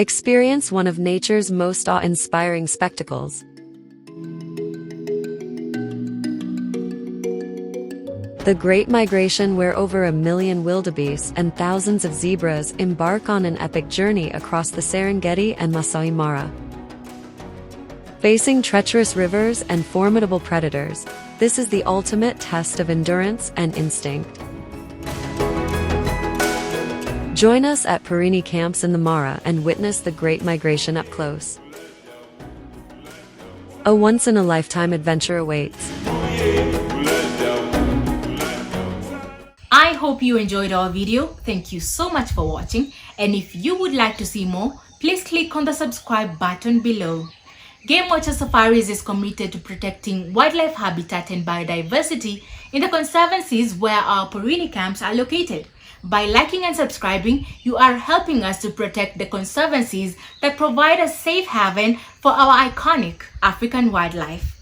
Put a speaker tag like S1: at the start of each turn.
S1: Experience one of nature's most awe-inspiring spectacles. The Great Migration, where over 1 million wildebeest and thousands of zebras embark on an epic journey across the Serengeti and Maasai Mara. Facing treacherous rivers and formidable predators, this is the ultimate test of endurance and instinct. Join us at Perini camps in the Mara and witness the Great Migration up close. A once-in-a-lifetime adventure awaits.
S2: I hope you enjoyed our video. Thank you so much for watching. And if you would like to see more, please click on the subscribe button below. Game Watcher Safaris is committed to protecting wildlife habitat and biodiversity in the conservancies where our Perini camps are located. By liking and subscribing, you are helping us to protect the conservancies that provide a safe haven for our iconic African wildlife.